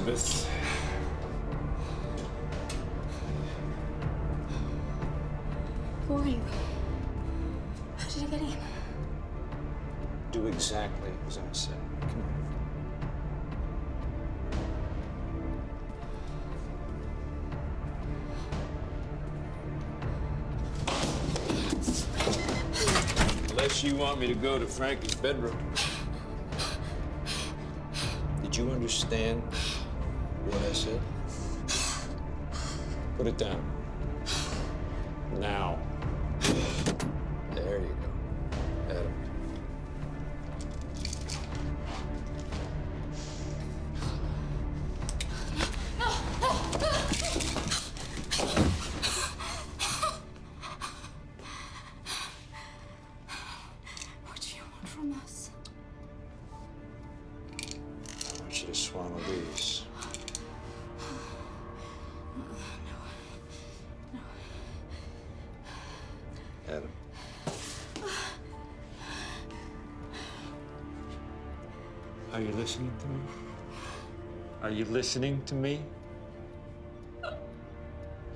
Elizabeth. Who are you? How did you get in? Do exactly as I say. Come on. Unless you want me to go to Frankie's bedroom. Did you understand what I said? Put it down. Now. There you go. Adam. What do you want from us? I want you to swallow these. Adam. Are you listening to me? Are you listening to me?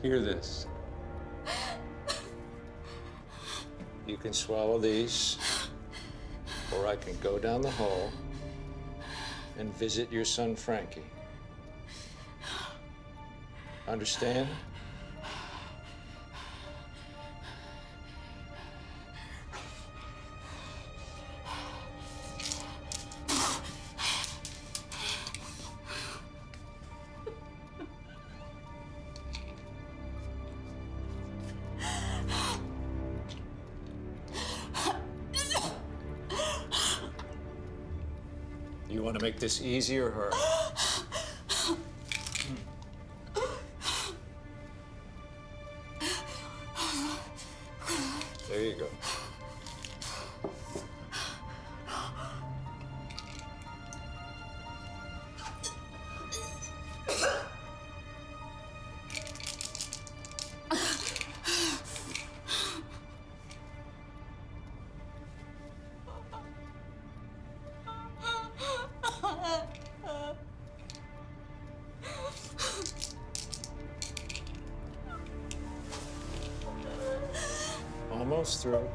Hear this. You can swallow these, or I can go down the hall and visit your son, Frankie. Understand? You want to make this easy or hard? There you go. Almost through.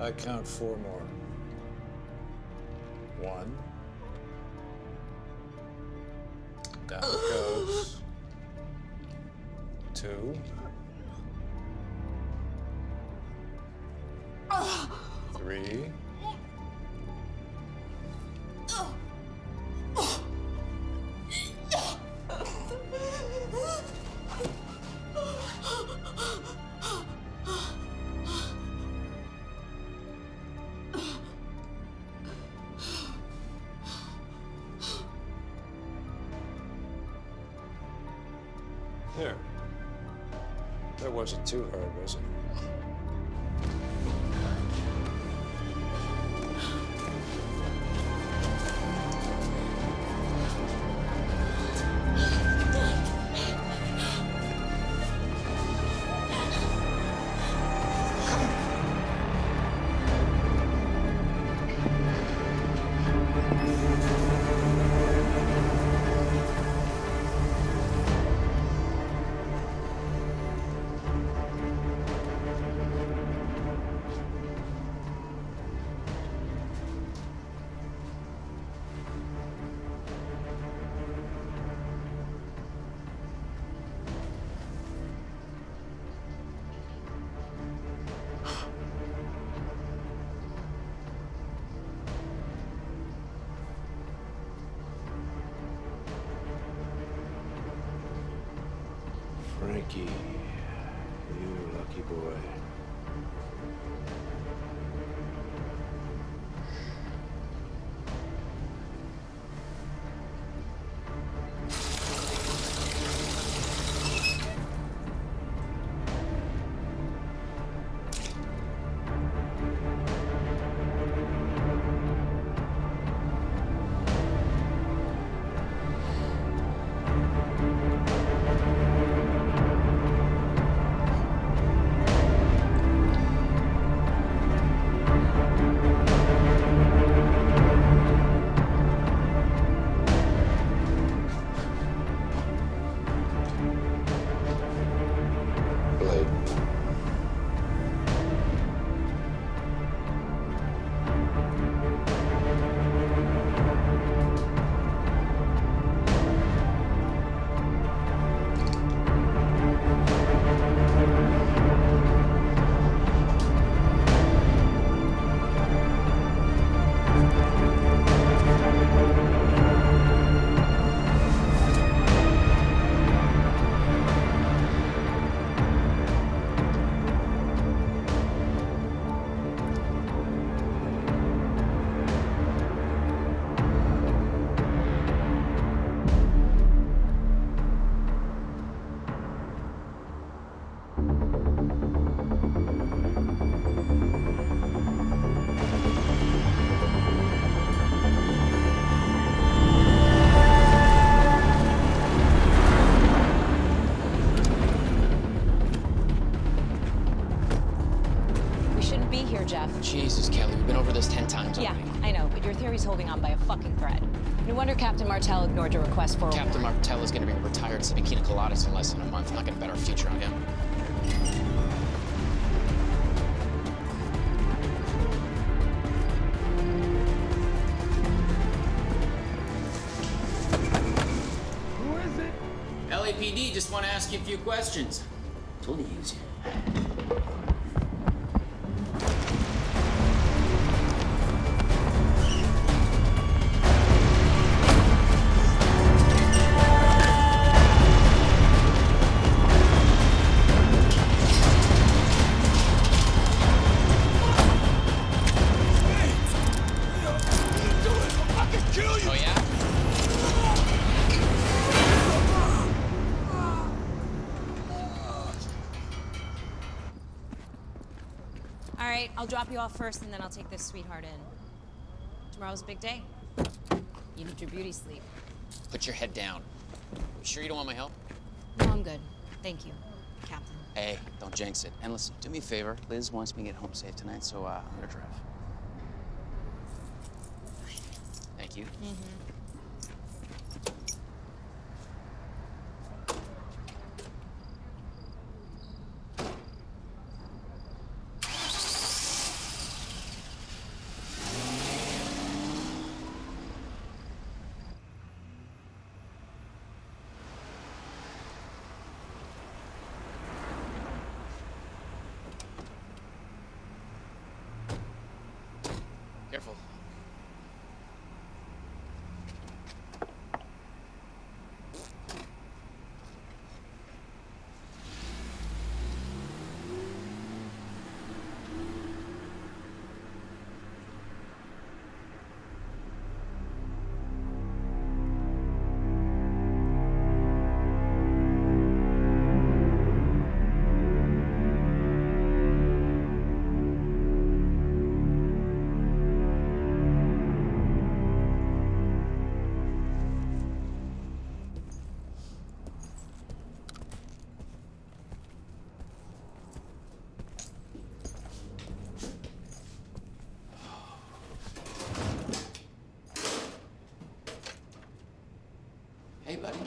I count 4 more. 1. Down it goes. 2. 3. 'There. That wasn't too hard, was it? Frankie, you lucky boy. Jesus, Kelly, we've been over this 10 times Yeah, already. I know, but your theory's holding on by a fucking thread. No wonder Captain Martell ignored your request for a Captain warrant. Martell is gonna be retired sipping pina coladas in less than a month. I'm not gonna bet our future on him. Who is it? LAPD, just want to ask you a few questions. Totally use you. Oh, yeah? All right, I'll drop you off first, and then I'll take this sweetheart in. Tomorrow's a big day. You need your beauty sleep. Put your head down. You sure you don't want my help? No, I'm good. Thank you, Captain. Hey, don't jinx it. And listen, do me a favor. Liz wants me to get home safe tonight, so I'm gonna drive. Thank you. Careful. Hey, buddy.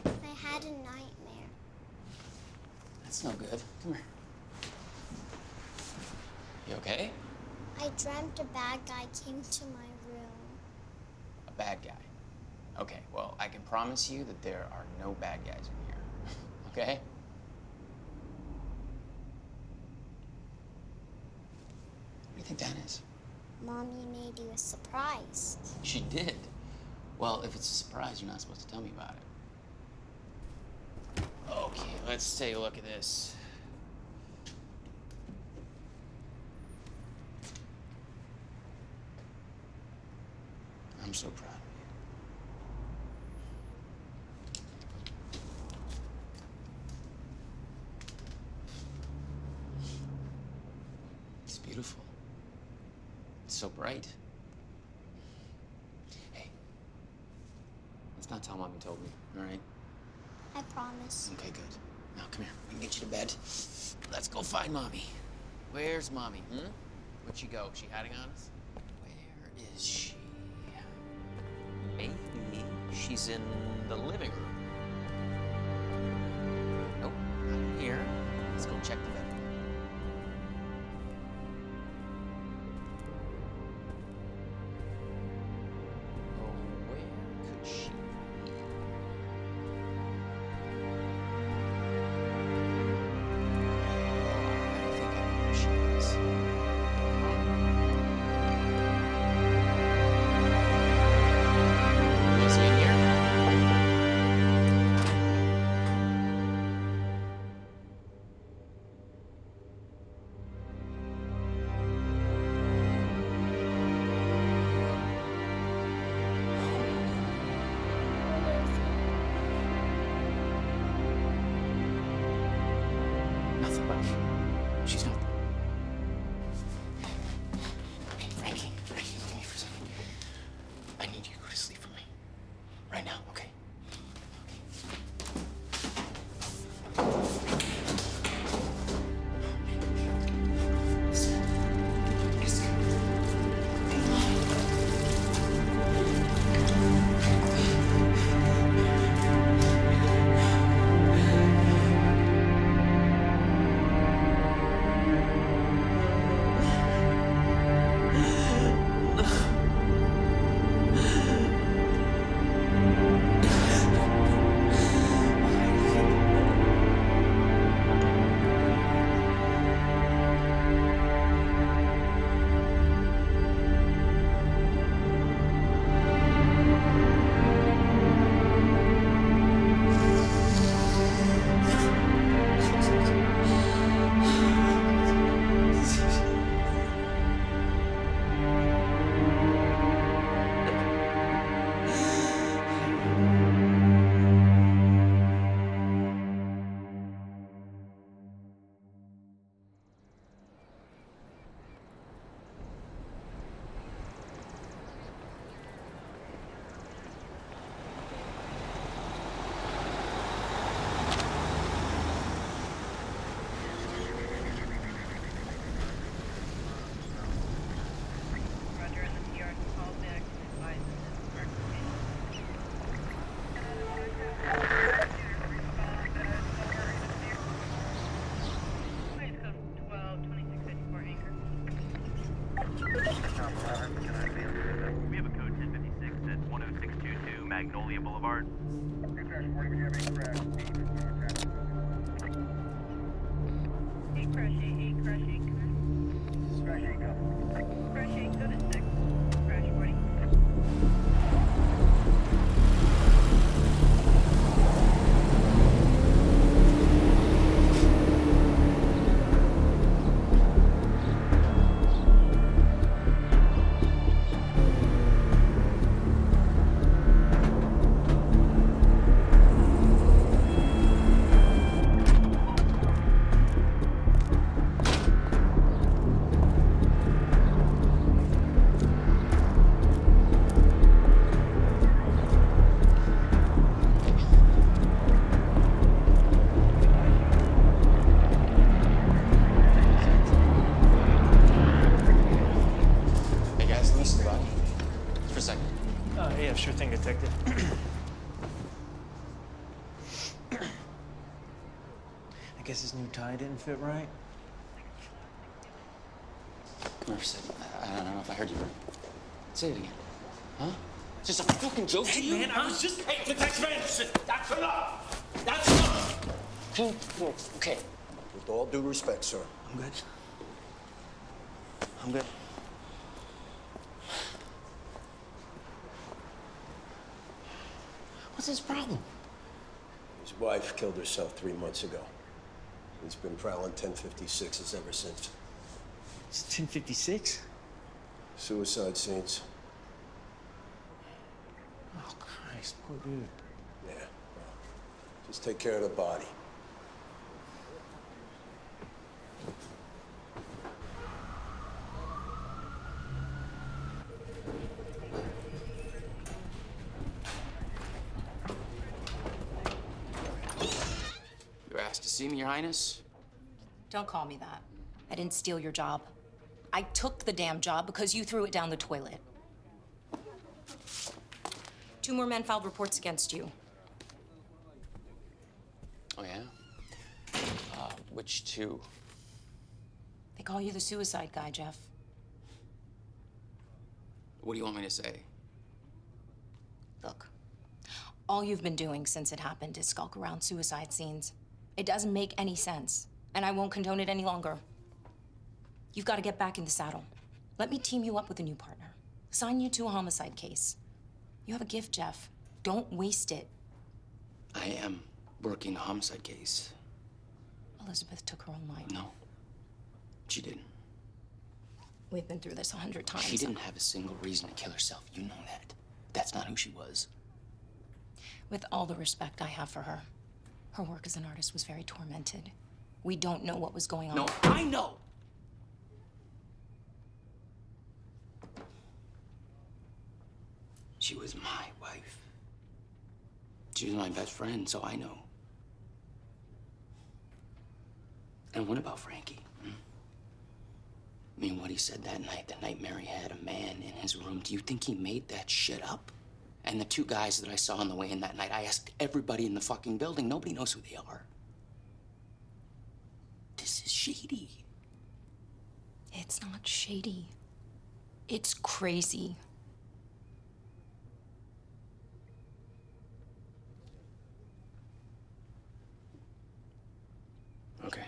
I had a nightmare. That's no good. Come here. You okay? I dreamt a bad guy came to my room. A bad guy. Okay, well, I can promise you that there are no bad guys in here. Okay? What do you think that is? Mommy made you a surprise. She did. Well, if it's a surprise, you're not supposed to tell me about it. Okay, let's take a look at this. I'm so proud of you. It's beautiful. It's so bright. Hey, let's not tell Mom you told me, all right? I promise. Okay, good. Now, come here. We can get you to bed. Let's go find Mommy. Where's Mommy, Where'd she go? She hiding on us? Where is she? Maybe she's in the living room. Nope, not here. Let's go check the bedroom. Oh, where could she be? I think I know where she is. Was he in here? Nothing, buddy. She's not. Hey, Frankie, look at me for a second. I need you to go to sleep for me. Right now, okay? Listen. Magnolia Boulevard. Hey guys, let me see the body. For a second. Yeah, sure thing, Detective. I guess his new tie didn't fit right. Come here, Sid. I don't know if I heard you right. Say it again. Huh? It's just a fucking joke to you? Man, I was just... Hey, Detective Anderson! That's enough! That's enough! Okay. With all due respect, sir. I'm good. I'm good. What's his problem? His wife killed herself 3 months ago. He's been prowling 1056s ever since. It's 10:56? Suicide scenes. Oh, Christ, poor dude. Yeah, well, just take care of the body. You asked to see me, Your Highness? Don't call me that. I didn't steal your job. I took the damn job because you threw it down the toilet. 2 more men filed reports against you. Oh, yeah? Which two? They call you the suicide guy, Jeff. What do you want me to say? Look, all you've been doing since it happened is skulk around suicide scenes. It doesn't make any sense, and I won't condone it any longer. You've got to get back in the saddle. Let me team you up with a new partner. Assign you to a homicide case. You have a gift, Jeff. Don't waste it. I am working a homicide case. Elizabeth took her own life. No, she didn't. We've been through this 100 times. She didn't have a single reason to kill herself. You know that. That's not who she was. With all the respect I have for her, her work as an artist was very tormented. We don't know what was going on. No, I know! She was my wife. She was my best friend, so I know. And what about Frankie? I mean, what he said that night, the night Mary had a man in his room, do you think he made that shit up? And the 2 guys that I saw on the way in that night, I asked everybody in the fucking building. Nobody knows who they are. This is shady. It's not shady. It's crazy. Okay.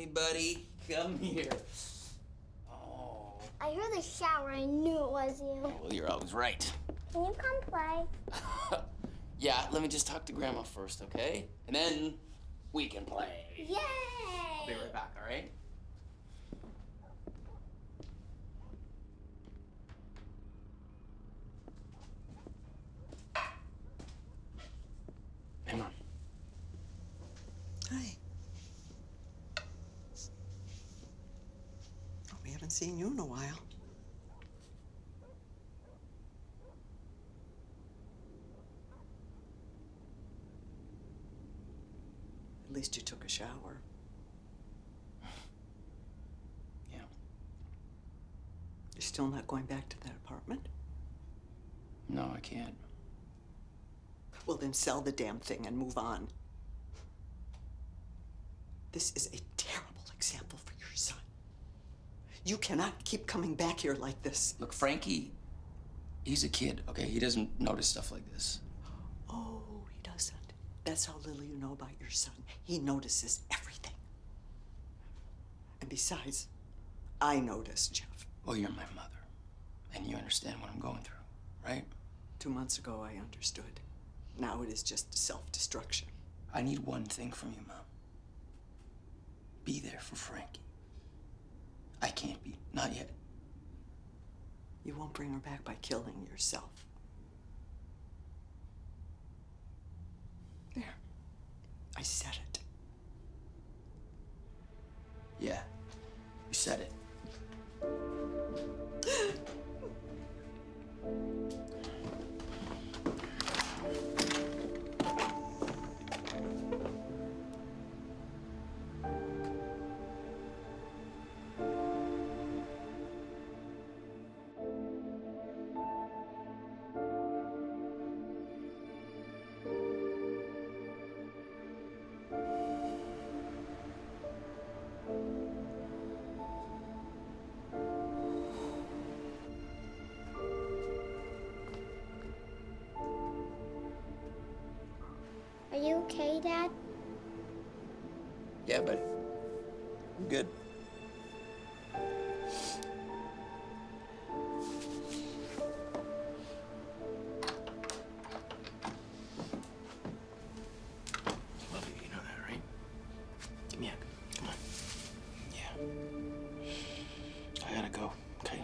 me, buddy. Come here. Oh. I heard the shower. I knew it was you. Well, you're always right. Can you come play? Yeah, let me just talk to Grandma first, okay? And then we can play. Yay! I'll be right back, all right? Hey, Mom. Hi. Oh, we haven't seen you in a while. At least you took a shower. Yeah. You're still not going back to that apartment? No, I can't. Well, then sell the damn thing and move on. This is a terrible example for your son. You cannot keep coming back here like this. Look, Frankie, he's a kid, okay? He doesn't notice stuff like this. Oh, he doesn't. That's how little you know about your son. He notices everything. And besides, I notice, Jeff. Well, you're my mother, and you understand what I'm going through, right? 2 months ago, I understood. Now it is just self-destruction. I need one thing from you, Mom. Be there for Frankie. I can't be, not yet. You won't bring her back by killing yourself. There. I said it. Yeah, you said it. Are you okay, Dad? Yeah, buddy. I'm good. Love you, you know that, right? Give me a hug. Come on. Yeah. I gotta go, okay?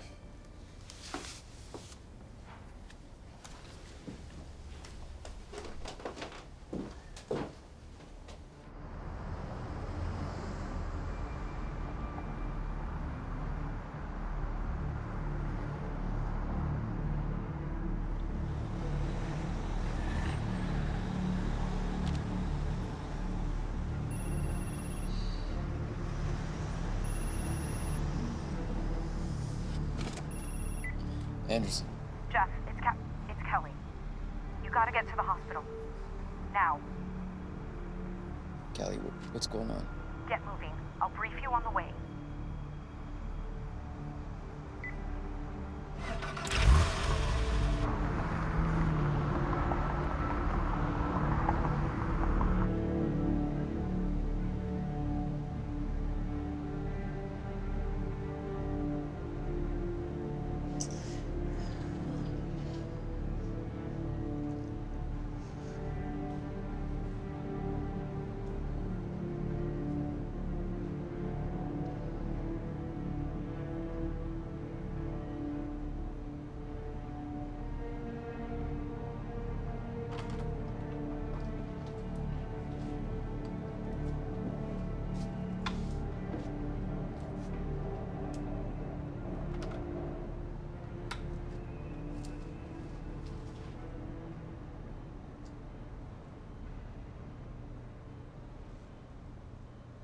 Anderson. Jeff, it's Kelly. You gotta get to the hospital. Now. Callie, what's going on? Get moving. I'll brief you on the way.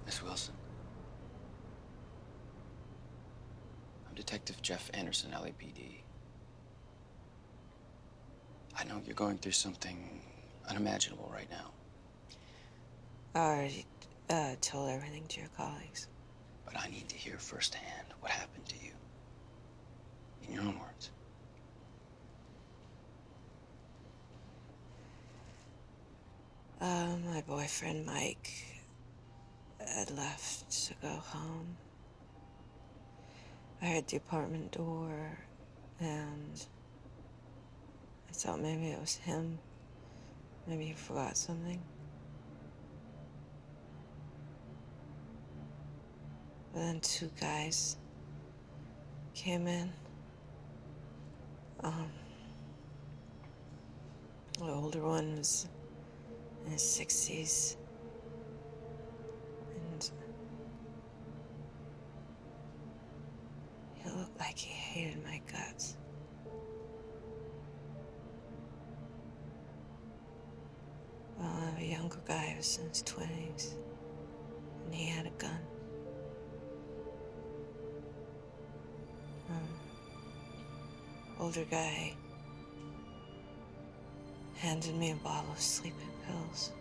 Miss Wilson. I'm Detective Jeff Anderson, LAPD. I know you're going through something unimaginable right now. I already told everything to your colleagues. But I need to hear firsthand what happened to you. In your own words. My boyfriend, Mike, had left to go home. I heard the apartment door, and I thought maybe it was him. Maybe he forgot something. But then two guys came in. The older one was in his 60s. And he looked like he hated my guts. Well, the younger guy was in his 20s, and he had a gun. Older guy handed me a bottle of sleeping pills.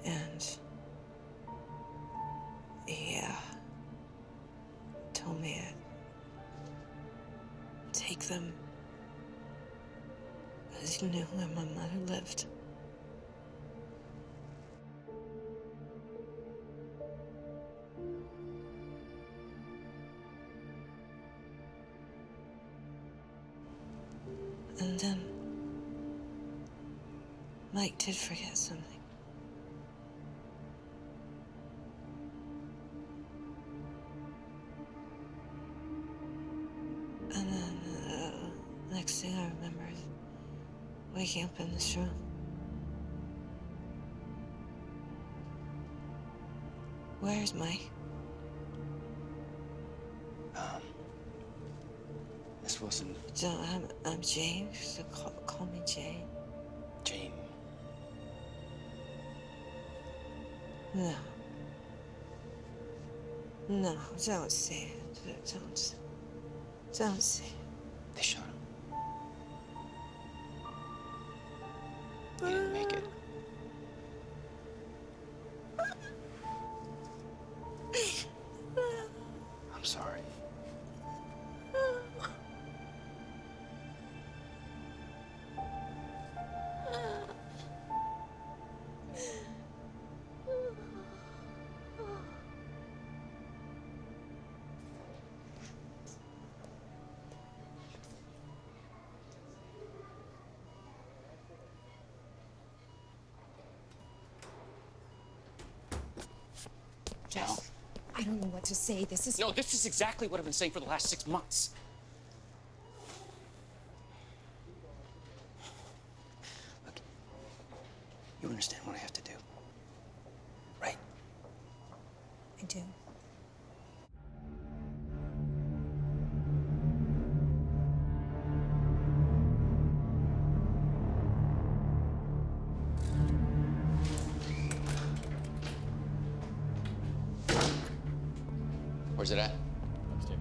And he told me to take them because he knew where my mother lived. And then Mike did forget something. And then next thing I remember is waking up in this room. Where's Mike? This wasn't... So I'm Jane, so call me Jane. Jane. No. No, don't say it. Don't say it. They shot him. He didn't make it. I'm sorry. Jeff, I don't know what to say. This is... No, this is exactly what I've been saying for the last 6 months. Look, you understand what I have to do, right? I do. Where's it at? Upstairs.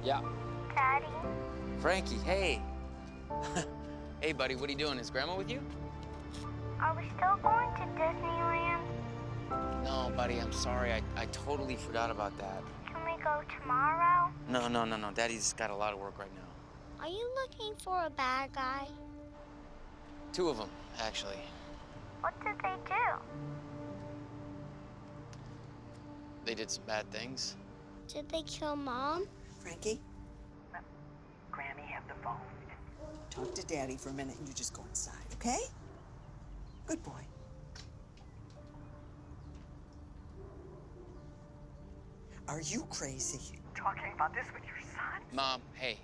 Yeah. Daddy? Frankie, hey. Hey, buddy, what are you doing? Is Grandma with you? Are we still going to Disneyland? No, buddy, I'm sorry. I totally forgot about that. Can we go tomorrow? No. Daddy's got a lot of work right now. Are you looking for a bad guy? 2 of them, actually. What did they do? They did some bad things. Did they kill Mom? Frankie, Grammy, have the phone. talk to Daddy for a minute and you just go inside, okay? Good boy. Are you crazy? Talking about this with your son? Mom, hey.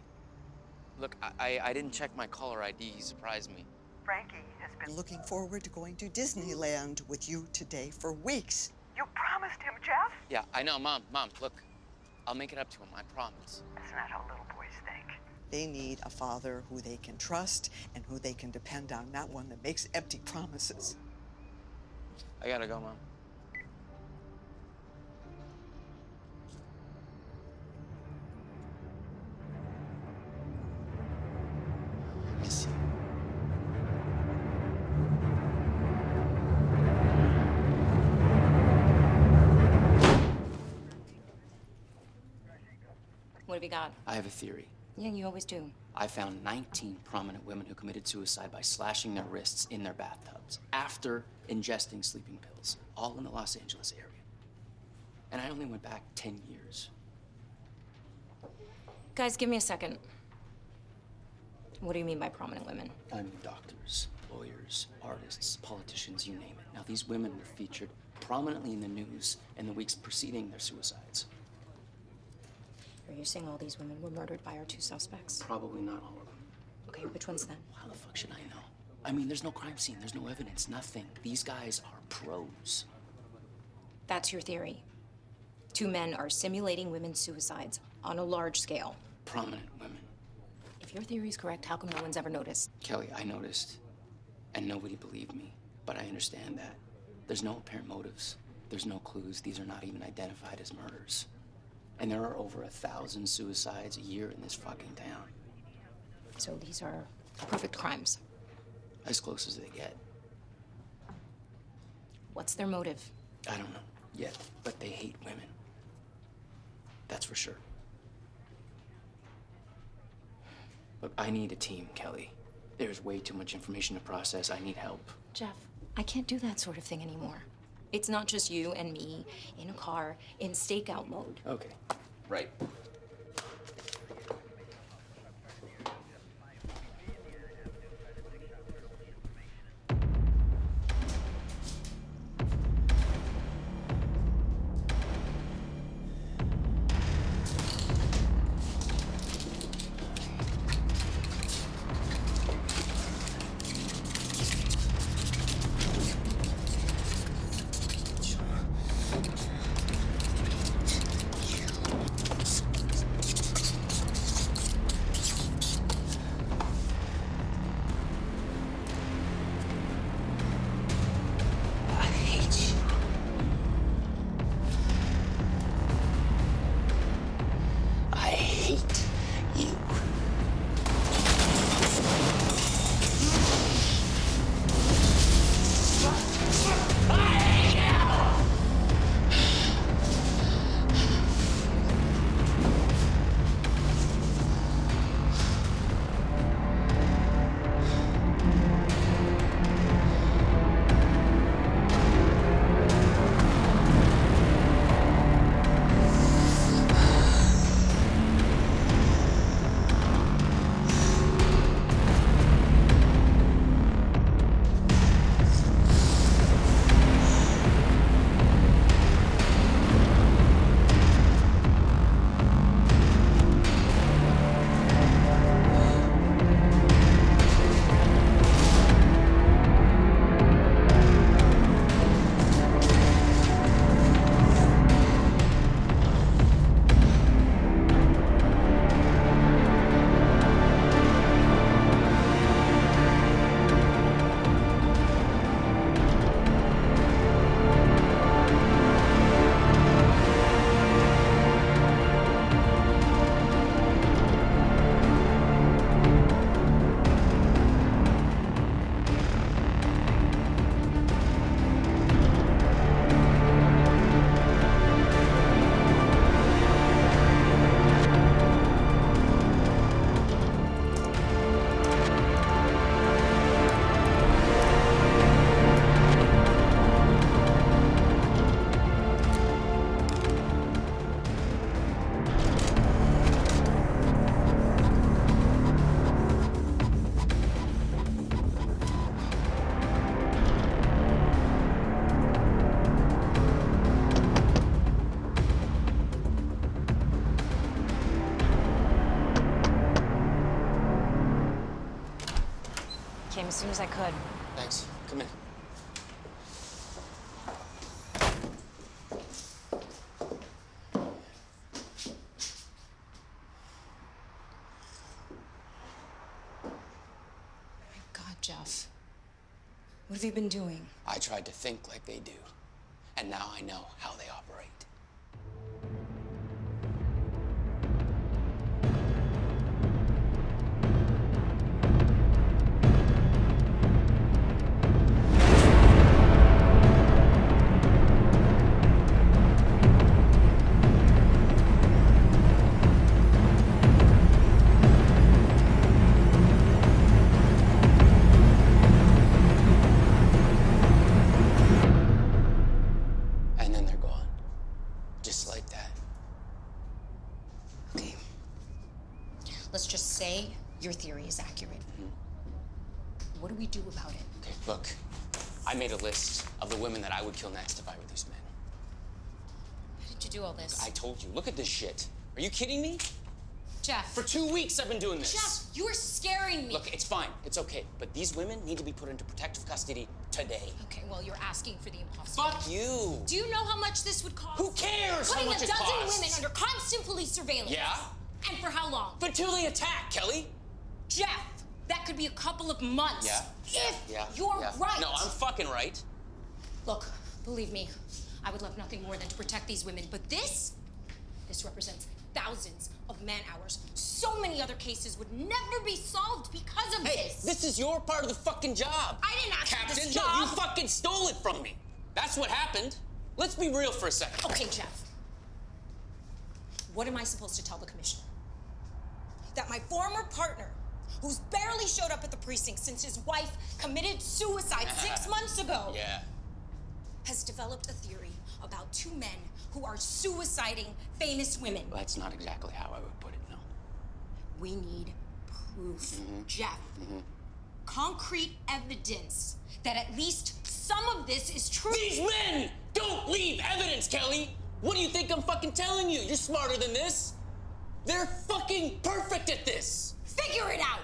Look, I didn't check my caller ID. He surprised me. Frankie has been Looking forward to going to Disneyland with you today for weeks. You promised him, Jeff? Yeah, I know, Mom, look. I'll make it up to him, I promise. That's not how little boys think. They need a father who they can trust and who they can depend on, not one that makes empty promises. I gotta go, Mom. Miss you. What have you got? I have a theory. Yeah, you always do. I found 19 prominent women who committed suicide by slashing their wrists in their bathtubs after ingesting sleeping pills, all in the Los Angeles area. And I only went back 10 years. Guys, give me a second. What do you mean by prominent women? I mean doctors, lawyers, artists, politicians, you name it. Now, these women were featured prominently in the news in the weeks preceding their suicides. Are you saying all these women were murdered by our 2 suspects? Probably not all of them. Okay, which ones then? How the fuck should I know? I mean, there's no crime scene, there's no evidence, nothing. These guys are pros. That's your theory. 2 men are simulating women's suicides on a large scale. Prominent women. If your theory is correct, how come no one's ever noticed? Kelly, I noticed, and nobody believed me, but I understand that. There's no apparent motives. There's no clues. These are not even identified as murders. And there are over 1,000 suicides a year in this fucking town. So these are perfect crimes. As close as they get. What's their motive? I don't know yet, but they hate women. That's for sure. Look, I need a team, Kelly. There's way too much information to process. I need help. Jeff, I can't do that sort of thing anymore. It's not just you and me in a car in stakeout mode. Okay, right. as soon as I could. Thanks. Come in. God, Jeff. What have you been doing? I tried to think like they do, and now I know how they operate. And then they're gone. Just like that. Okay. Let's just say your theory is accurate. What do we do about it? Okay, look. I made a list of the women that I would kill next if I were these men. How did you do all this? I told you, look at this shit. Are you kidding me? Jeff. For 2 weeks I've been doing this. Jeff, you're scaring me. Look, it's fine. It's okay. But these women need to be put into protective custody today. Okay, well, you're asking for the impossible. Fuck you! Do you know how much this would cost? Who cares Putting how much a it dozen costs? women under constant police surveillance. Yeah? And for how long? Until they attack, Kelly. Jeff, that could be a couple of months. Yeah. If you're right. No, I'm fucking right. Look, believe me, I would love nothing more than to protect these women, but this represents thousands of man-hours. So many other cases would never be solved because of Hey, this is your part of the fucking job. I didn't ask for Captain, this no, job. you fucking stole it from me. That's what happened. Let's be real for a second. Okay, Jeff. What am I supposed to tell the commissioner? That my former partner, who's barely showed up at the precinct since his wife committed suicide 6 months ago, Yeah. has developed a theory about two men who are suiciding famous women. Well, that's not exactly how I would put it, no. We need proof, Jeff. Concrete evidence that at least some of this is true. These men don't leave evidence, Kelly! What do you think I'm fucking telling you? You're smarter than this. They're fucking perfect at this. Figure it out!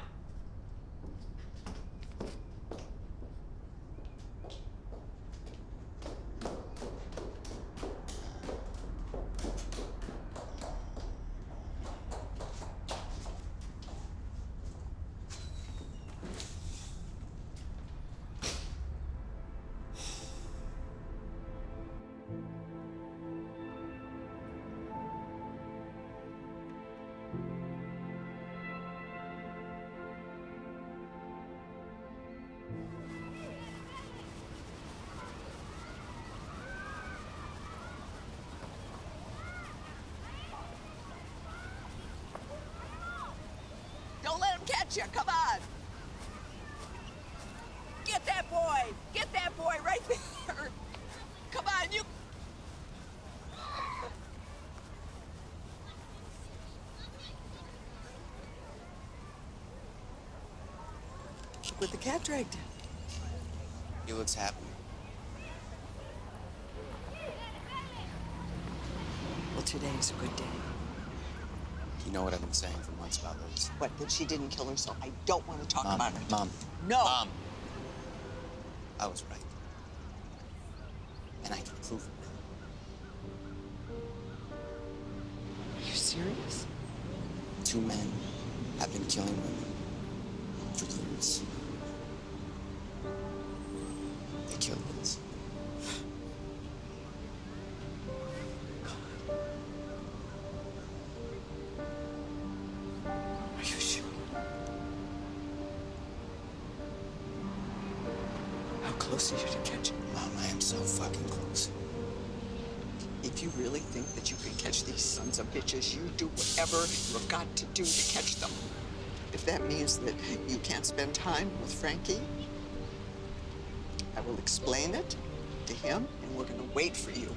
Don't let him catch you. Come on. Get that boy. Get that boy right there. Come on, you. Look what the cat dragged in. He looks happy. Well, today is a good day. You know what I've been saying for months about Liz? What, that she didn't kill herself? I don't want to talk about it. Mom. No. Mom. I was right. And I can prove it now. Are you serious? 2 men have been killing women for years. They killed Liz. Are you sure? How close are you to catching? Mom, I am so fucking close. If you really think that you can catch these sons of bitches, you do whatever you've got to do to catch them. If that means that you can't spend time with Frankie, I will explain it to him, and we're going to wait for you.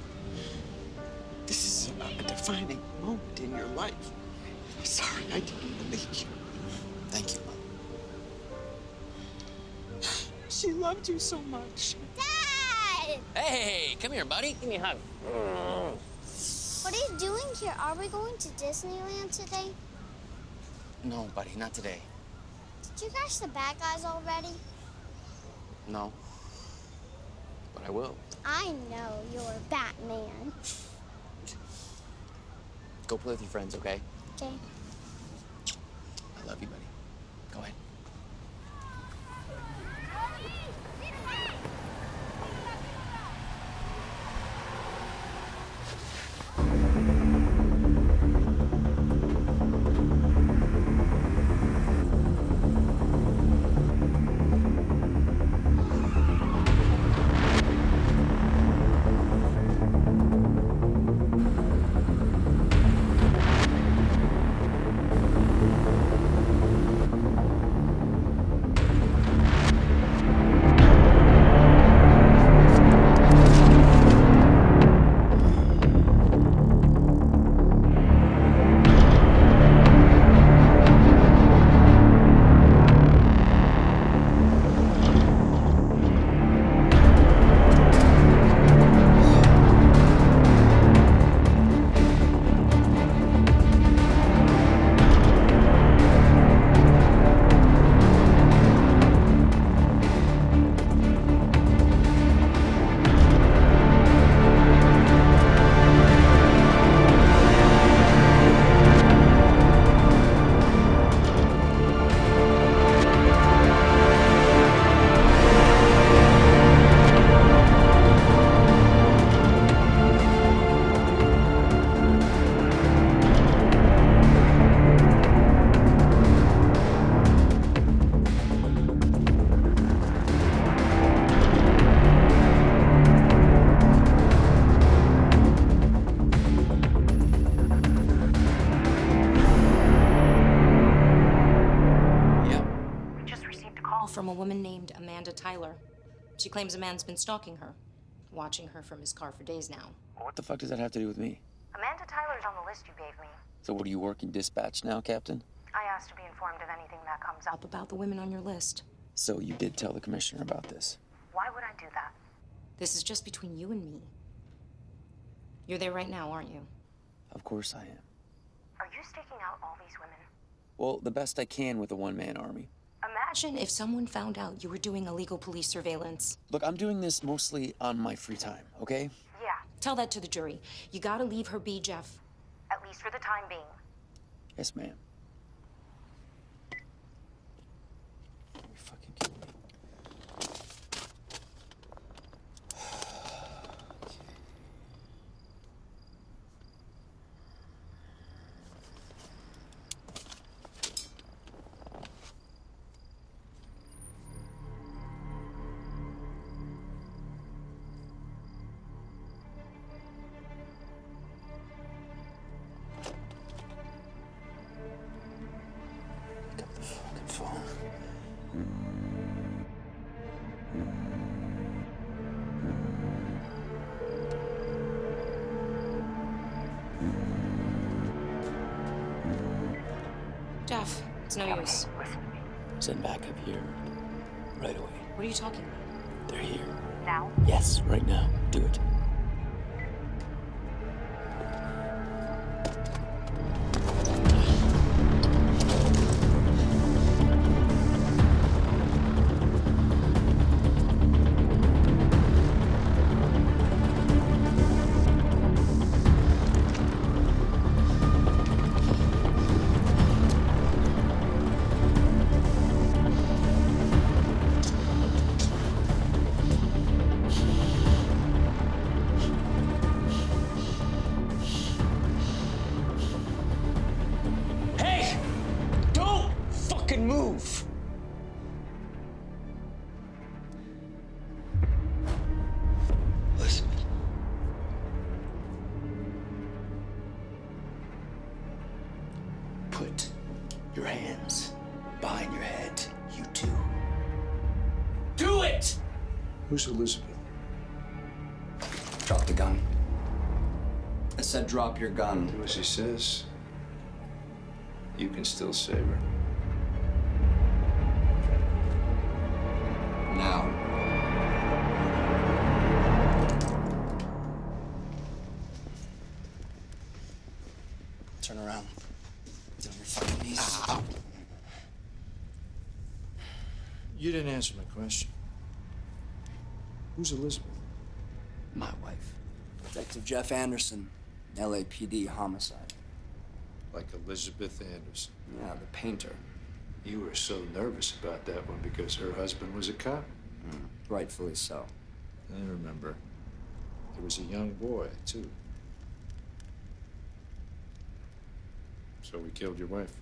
This is a defining moment in your life. I'm sorry I didn't believe you. Thank you, Mom. She loved you so much. Dad! Hey, come here, buddy. Give me a hug. What are you doing here? Are we going to Disneyland today? No, buddy, not today. Did you catch the bad guys already? No. But I will. I know you're Batman. Go play with your friends, okay? Okay. I love you, buddy. Go ahead. From a woman named Amanda Tyler. She claims a man's been stalking her, watching her from his car for days now. What the fuck does that have to do with me? Amanda Tyler's on the list you gave me. So what, are you working dispatch now, Captain? I asked to be informed of anything that comes up. About the women on your list. So you did tell the commissioner about this? Why would I do that? This is just between you and me. You're there right now, aren't you? Of course I am. Are you staking out all these women? Well, the best I can with a one-man army. Imagine if someone found out you were doing illegal police surveillance. Look, I'm doing this mostly on my free time, okay? Yeah. Tell that to the jury. You gotta leave her be, Jeff. At least for the time being. Yes, ma'am. Are you fucking kidding me? Pick up the fucking phone. Jeff, it's no use. Listen to me. Send backup here. Right away. What are you talking about? They're here. Now? Yes, right now. Do it. Hey! Don't fucking move! Listen. Put your hands behind your head, you two. Do it! Who's Elizabeth? Drop the gun. I said drop your gun. Do as he says. You can still save her. Now. Turn around. Get on your fucking knees. You didn't answer my question. Who's Elizabeth? My wife. Detective Jeff Anderson, LAPD homicide. Like Elizabeth Anderson. Yeah, the painter. You were so nervous about that one because her husband was a cop. Rightfully so. I remember. There was a young boy, too. So we killed your wife.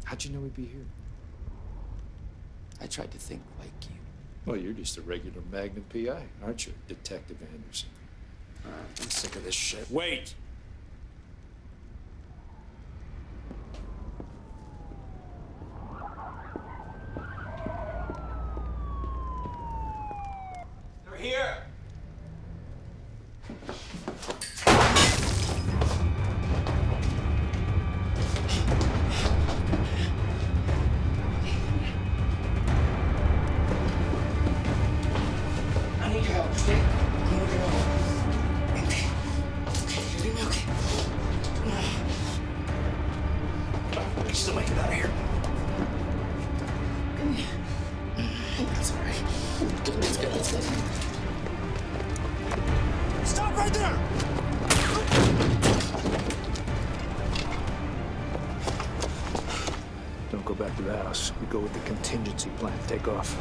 How'd you know we'd be here? I tried to think like you. Well, you're just a regular Magnum PI, aren't you, Detective Anderson? I'm sick of this shit. Wait! They're here! I need your help, okay? I need your help. Okay. You're gonna be okay. We still make it out of here. That's all right. Let's go. Let's go. Stop right there! Don't go back to the house. We go with the contingency plan. Take off.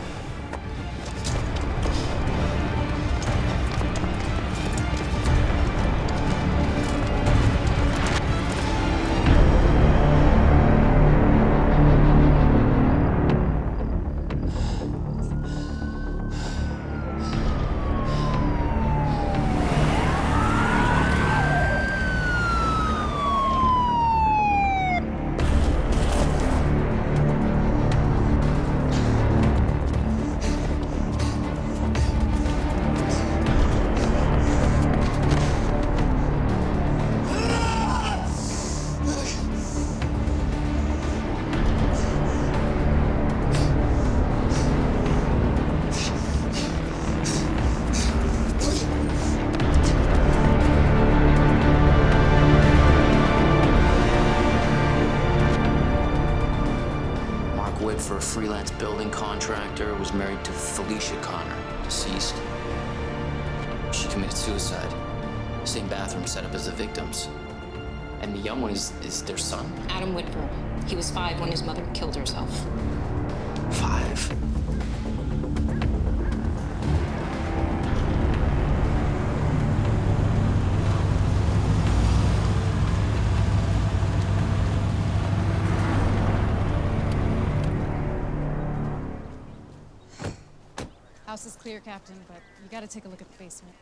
For a freelance building contractor, was married to Felicia Connor, deceased. She committed suicide. Same bathroom set up as the victims. And the young one is their son? Adam Whitver. He was 5 when his mother killed herself. 5? House is clear, Captain, but you gotta take a look at the basement.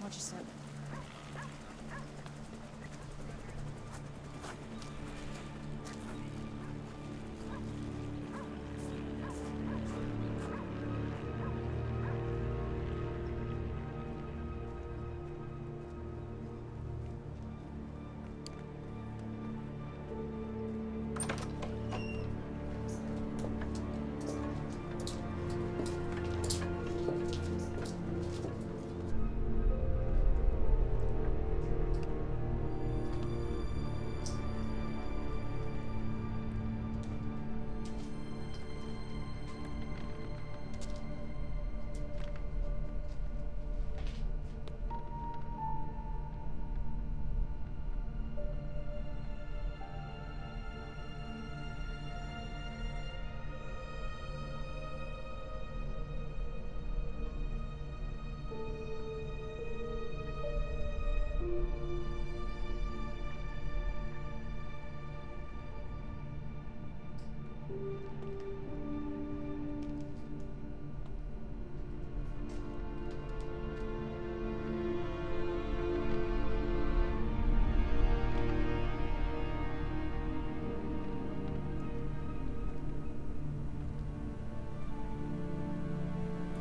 Watch your step.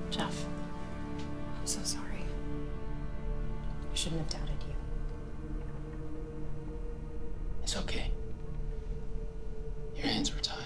Jeff, I'm so sorry. I shouldn't have doubted you. It's okay. Your hands were tied.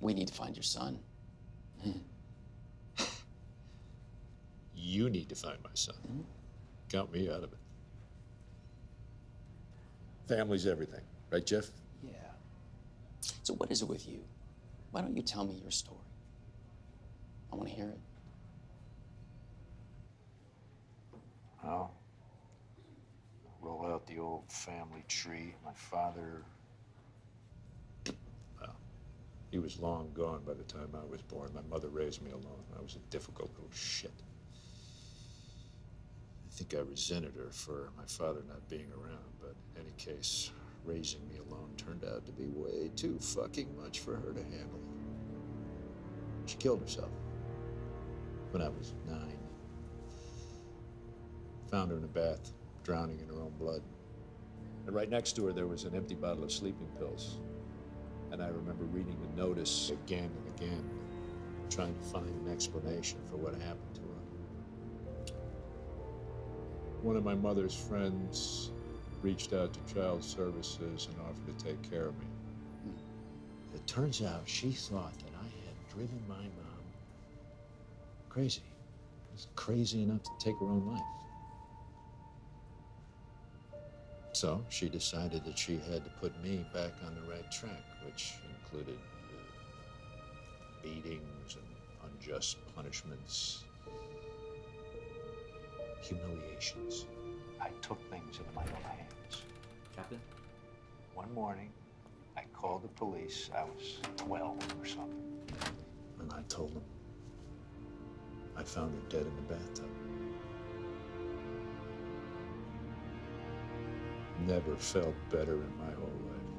We need to find your son. You need to find my son. Count me out of it. Family's everything, right, Jeff? Yeah. So what is it with you? Why don't you tell me your story? I want to hear it. Well, roll out the old family tree. My father, well, he was long gone by the time I was born. My mother raised me alone. I was a difficult little shit. I think I resented her for my father not being around, but in any case, raising me alone turned out to be way too fucking much for her to handle. She killed herself when I was 9. Found her in a bath, drowning in her own blood. And right next to her, there was an empty bottle of sleeping pills. And I remember reading the notice again and again, trying to find an explanation for what happened to her. One of my mother's friends reached out to child services and offered to take care of me. It turns out she thought that I had driven my mom crazy. Was crazy enough to take her own life. So she decided that she had to put me back on the right track, which included beatings and unjust punishments, humiliations. I took things into my own hands. Captain? One morning, I called the police. I was 12 or something. And I told them I found her dead in the bathtub. Never felt better in my whole life.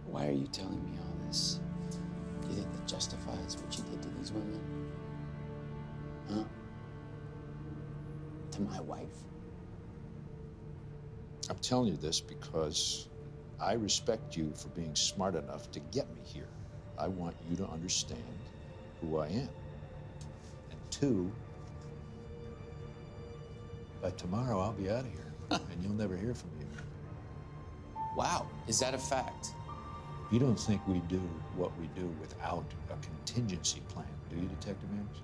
Why are you telling me all this? Do you think that justifies what you did to these women? Huh? To my wife? I'm telling you this because I respect you for being smart enough to get me here. I want you to understand who I am. And 2, by tomorrow I'll be out of here, and you'll never hear from me again. Wow, is that a fact? You don't think we do what we do without a contingency plan, do you, Detective Anderson?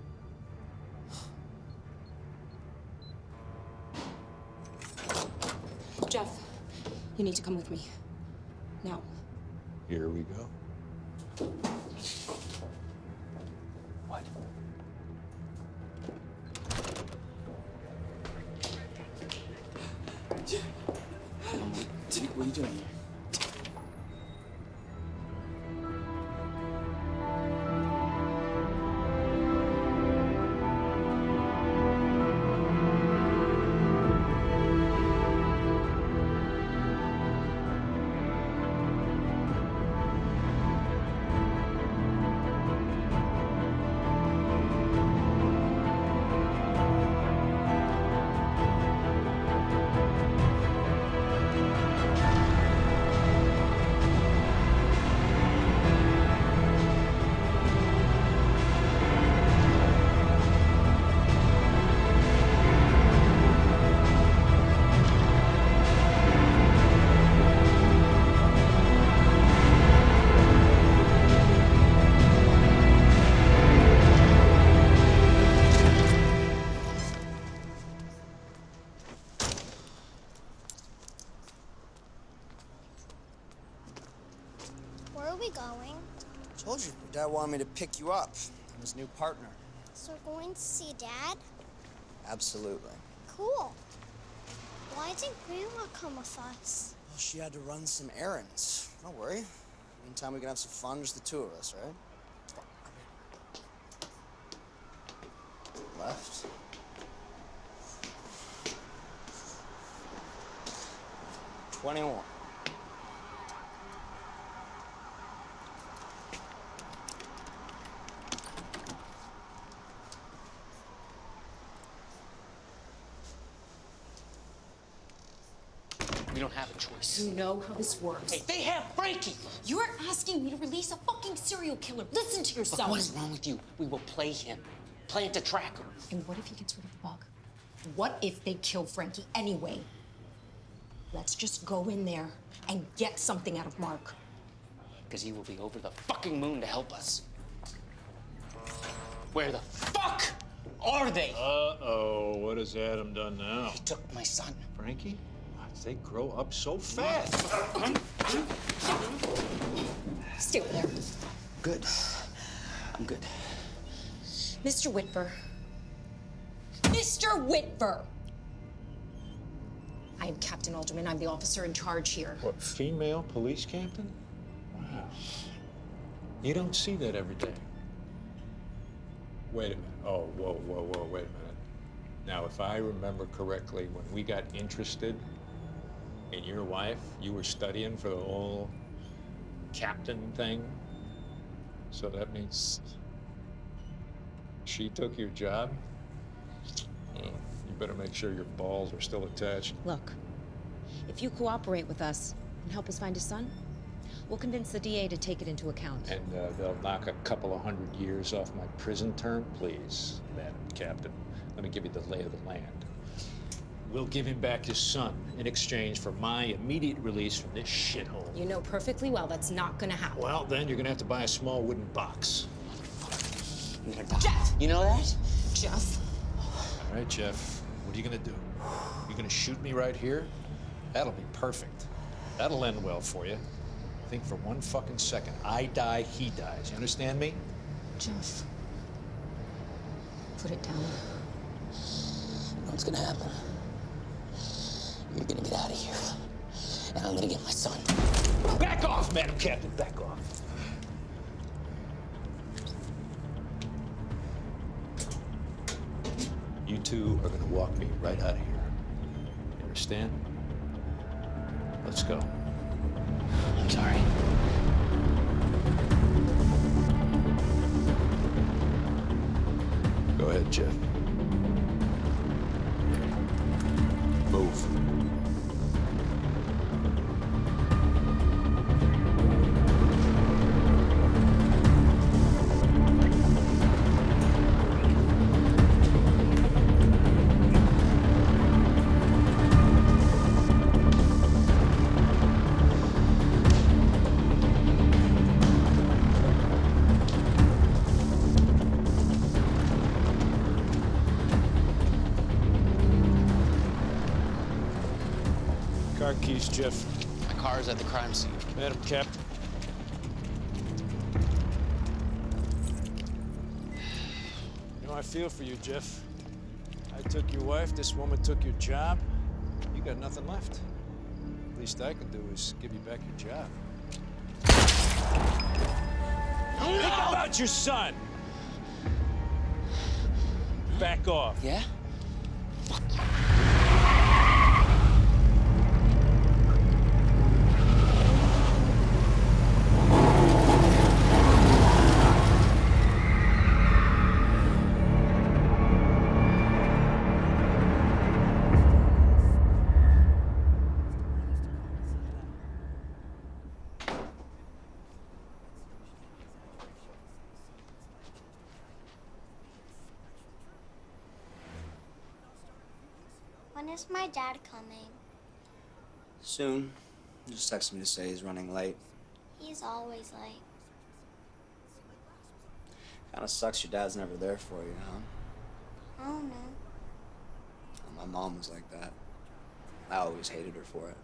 Jeff, you need to come with me. Now. Here we go. What? What are you doing here? Where are we going? I told you, your dad wanted me to pick you up. I'm his new partner. So we're going to see Dad? Absolutely. Cool. Why didn't Grandma come with us? Well, she had to run some errands. Don't worry. Meantime, we can have some fun, just the 2 of us, right? Left. $21. We don't have a choice. You know how this works. Hey, they have Frankie! You're asking me to release a fucking serial killer. Listen to yourself. Look, what is wrong with you? We will play him. Plant a tracker. And what if he gets rid of the bug? What if they kill Frankie anyway? Let's just go in there and get something out of Mark. Because he will be over the fucking moon to help us. Where the fuck are they? Uh-oh, what has Adam done now? He took my son. Frankie? They grow up so fast. Stay over there. Good. I'm good. Mr. Whitver. Mr. Whitver! I am Captain Alderman. I'm the officer in charge here. What, female police captain? Wow. You don't see that every day. Wait a minute. Oh, whoa, wait a minute. Now, if I remember correctly, when we got interested in your wife, you were studying for the whole captain thing? So that means she took your job? Oh, you better make sure your balls are still attached. Look, if you cooperate with us and help us find his son, we'll convince the DA to take it into account. And they'll knock a couple of 100 years off my prison term? Please, Madam Captain, let me give you the lay of the land. We'll give him back his son in exchange for my immediate release from this shithole. You know perfectly well that's not gonna happen. Well, then you're gonna have to buy a small wooden box. I'm gonna die. Jeff! You know that? Jeff. All right, Jeff, what are you gonna do? You gonna shoot me right here? That'll be perfect. That'll end well for you. Think for one fucking second. I die, he dies. You understand me? Jeff. Put it down. You know what's gonna happen? You're gonna get out of here. And I'm gonna get my son. Back off, Madam Captain, back off. You two are gonna walk me right out of here. You understand? Let's go. I'm sorry. Go ahead, Jeff. Move. Car keys, Jeff. My car is at the crime scene. Madam Captain. You know, I feel for you, Jeff. I took your wife, this woman took your job. You got nothing left. Least I can do is give you back your job. Think about your son! Back off. Yeah? When is my dad coming? Soon. He just texted me to say he's running late. He's always late. Kinda sucks your dad's never there for you, huh? I don't know. My mom was like that. I always hated her for it.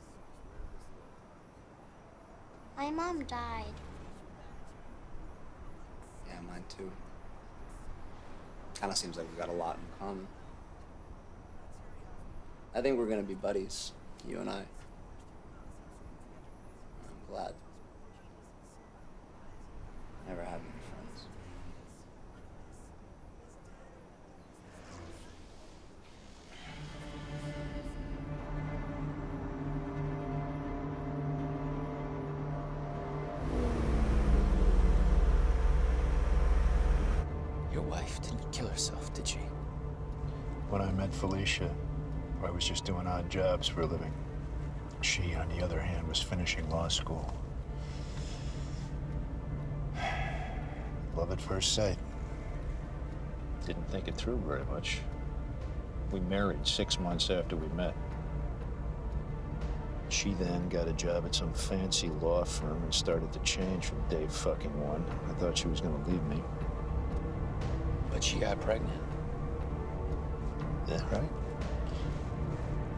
My mom died. Yeah, mine too. Kinda seems like we've got a lot in common. I think we're gonna be buddies, you and I. I'm glad. Never had many friends. Your wife didn't kill herself, did she? When I met Felicia, I was just doing odd jobs for a living. She, on the other hand, was finishing law school. Love at first sight. Didn't think it through very much. We married 6 months after we met. She then got a job at some fancy law firm and started to change from day fucking one. I thought she was gonna leave me. But she got pregnant. Yeah, right.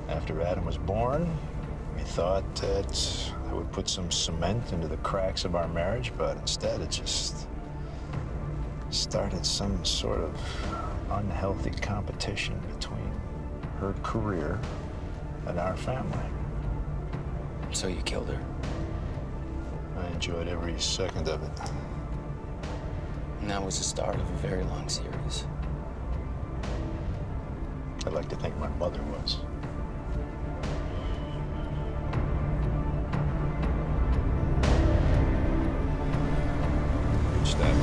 After Adam was born, we thought that I would put some cement into the cracks of our marriage, but instead it just started some sort of unhealthy competition between her career and our family. So you killed her? I enjoyed every second of it. And that was the start of a very long series. I'd like to think my mother was. Good stuff.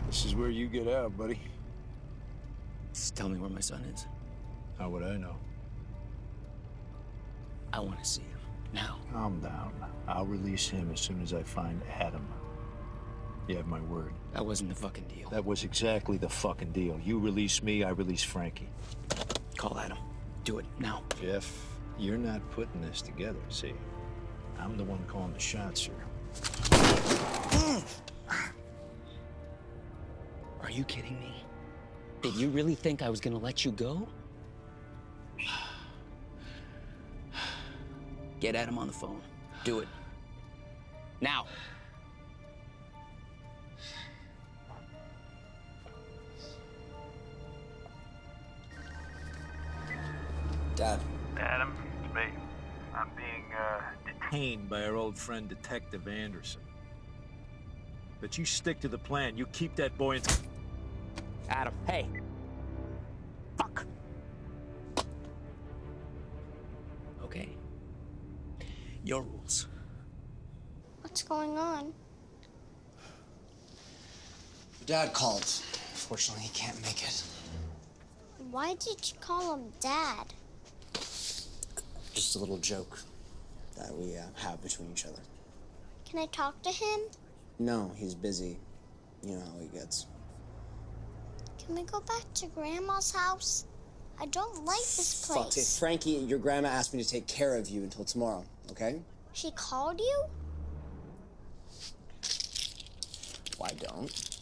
This is where you get out, buddy. Just tell me where my son is. How would I know? I want to see him. Now. Calm down. I'll release him as soon as I find Adam. You have my word. That wasn't the fucking deal. That was exactly the fucking deal. You release me, I release Frankie. Call Adam. Do it now. Jeff, you're not putting this together, see? I'm the one calling the shots here. Are you kidding me? Did you really think I was gonna let you go? Get Adam on the phone. Do it. Now. Dad. Adam, it's me. I'm being, Detained by our old friend Detective Anderson. But you stick to the plan. You keep that boy in... Adam, hey. Fuck. Okay. Your rules. What's going on? Your dad called. Unfortunately, he can't make it. Why did you call him Dad? Just a little joke that we have between each other. Can I talk to him? No, he's busy. You know how he gets. Can we go back to Grandma's house? I don't like this Fuck it. place. Frankie, your grandma asked me to take care of you until tomorrow, okay? She called you? Why don't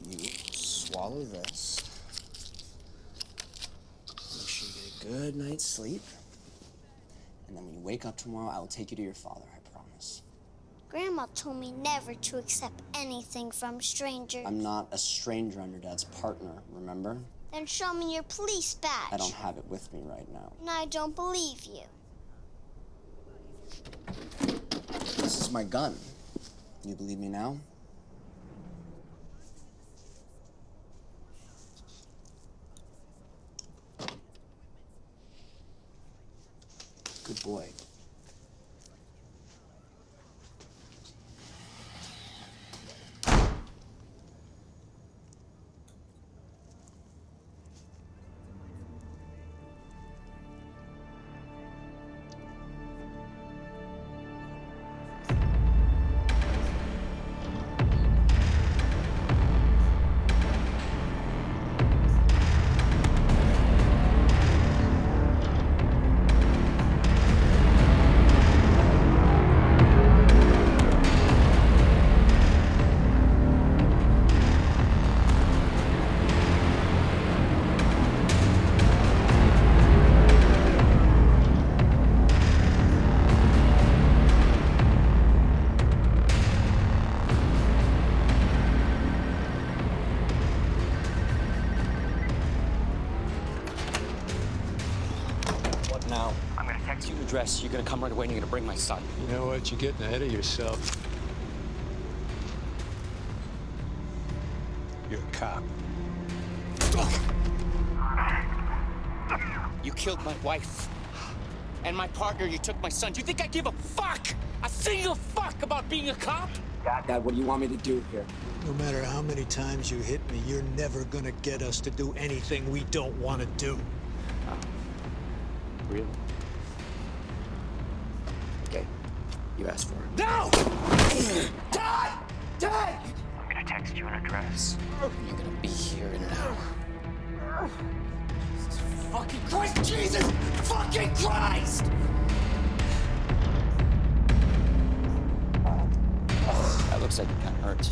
you swallow this? Make sure you get a good night's sleep. And then when you wake up tomorrow, I will take you to your father, I promise. Grandma told me never to accept anything from strangers. I'm not a stranger, I'm your dad's partner, remember? Then show me your police badge. I don't have it with me right now. And I don't believe you. This is my gun. You believe me now? Good boy. Now. I'm gonna text you the address. You're gonna come right away and you're gonna bring my son. You know what? You're getting ahead of yourself. You're a cop. You killed my wife. And my partner, you took my son. Do you think I give a fuck? A single fuck about being a cop? Dad, what do you want me to do here? No matter how many times you hit me, you're never gonna get us to do anything we don't want to do. Really? Okay. You asked for it. No! Dad! Dad! I'm gonna text you an address. You're gonna be here in an hour. Jesus fucking Christ! Jesus fucking Christ! That looks like it got hurt.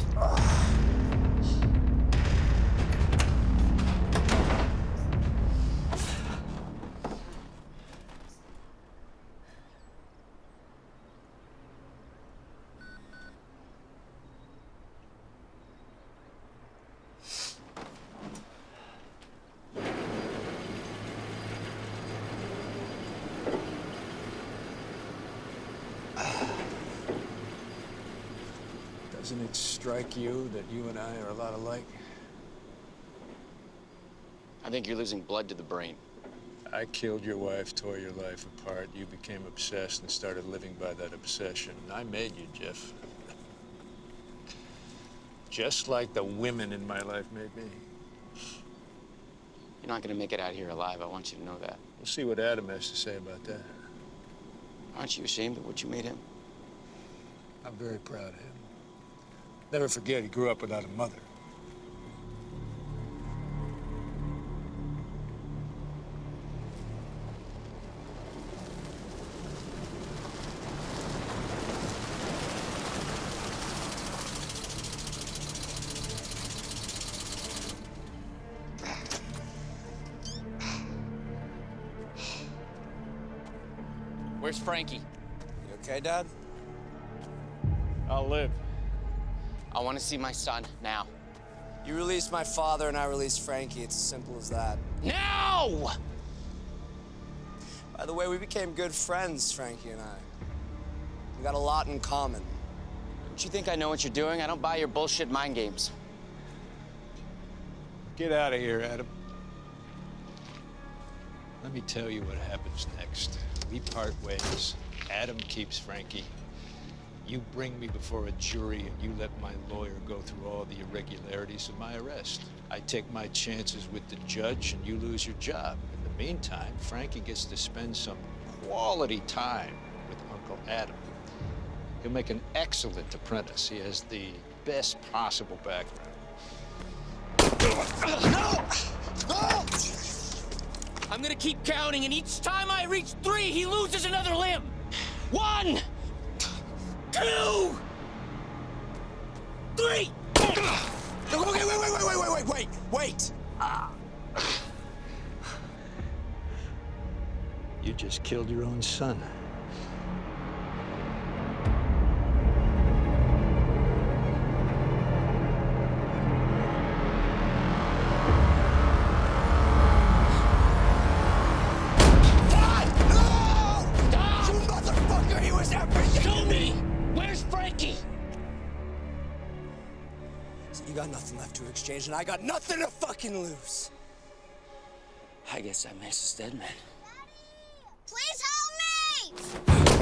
Doesn't it strike you that you and I are a lot alike? I think you're losing blood to the brain. I killed your wife, tore your life apart. You became obsessed and started living by that obsession. And I made you, Jeff. Just like the women in my life made me. You're not gonna make it out here alive. I want you to know that. We'll see what Adam has to say about that. Aren't you ashamed of what you made him? I'm very proud of him. Never forget, he grew up without a mother. Where's Frankie? You okay, Dad? I'll live. I want to see my son now. You released my father and I released Frankie. It's as simple as that. Now! By the way, we became good friends, Frankie and I. We got a lot in common. Don't you think I know what you're doing? I don't buy your bullshit mind games. Get out of here, Adam. Let me tell you what happens next. We part ways. Adam keeps Frankie. You bring me before a jury and you let my lawyer go through all the irregularities of my arrest. I take my chances with the judge and you lose your job. In the meantime, Frankie gets to spend some quality time with Uncle Adam. He'll make an excellent apprentice. He has the best possible background. No! No! I'm gonna keep counting, and each time I reach 3, he loses another limb. 1, 2, 3. Okay, wait! You just killed your own son. You got nothing left to exchange, and I got nothing to fucking lose. I guess I miss his dead man. Please help me!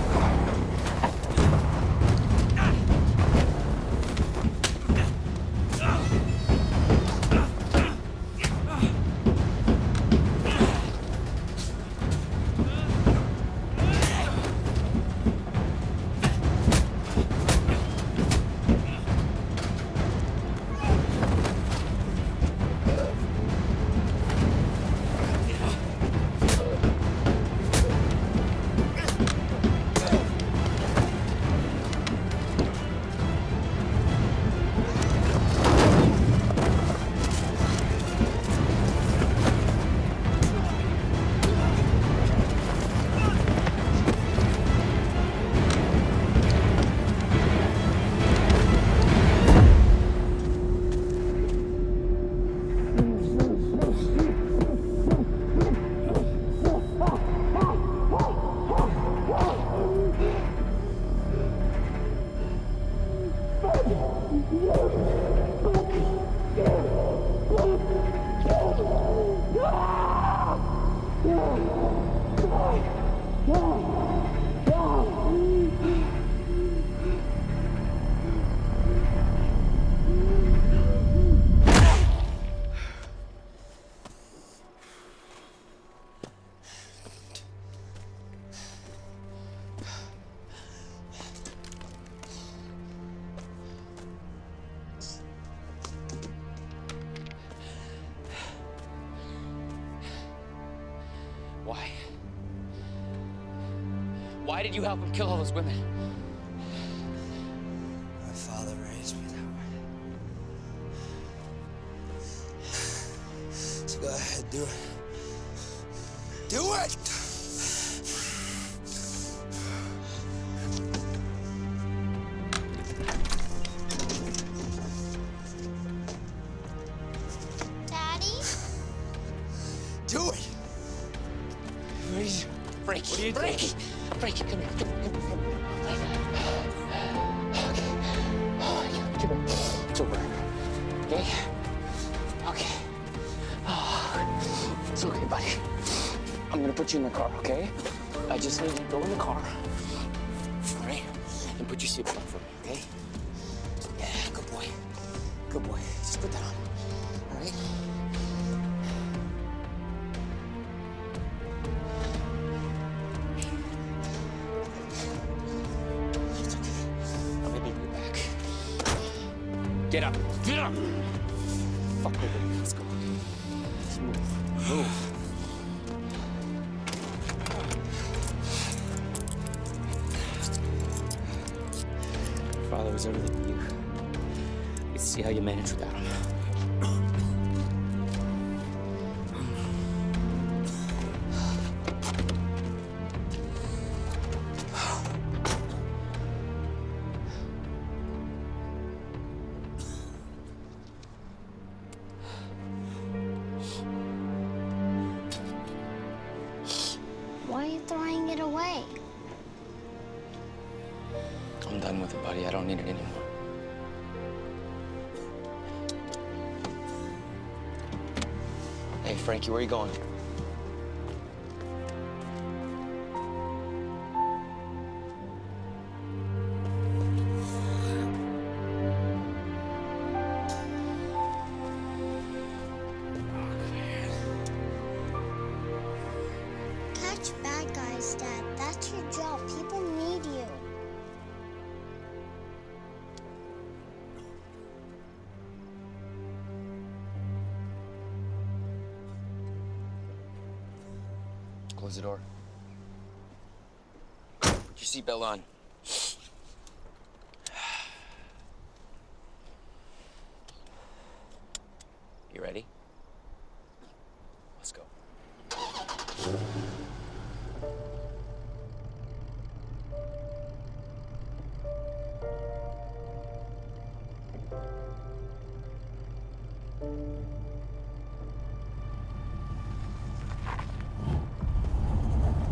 Why? Why did you help him kill all those women? My father raised me that way. So go ahead, do it. Do it! Daddy? Do it! Please. Frankie, Frankie, Frankie, come here, come here, come here, come here. Okay. Oh, come here. It's over. Okay? Okay. Oh, it's okay, buddy. I'm gonna put you in the car, okay? I just need you to go in the car. All right? And put your seatbelt on for me, okay? Yeah, good boy. Good boy. Just put that on. All right? Get up. Get up! Fuck nobody. Let's go. Let's move. Move. Your father was everything to you. Let's see how you manage without him. Why are you throwing it away? I'm done with it, buddy. I don't need it anymore. Hey, Frankie, where are you going? Catch bad guys, Dad. That's your job. People need you. Close the door. Put your seatbelt on. You ready? Let's go.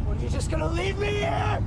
What, you just gonna leave me here?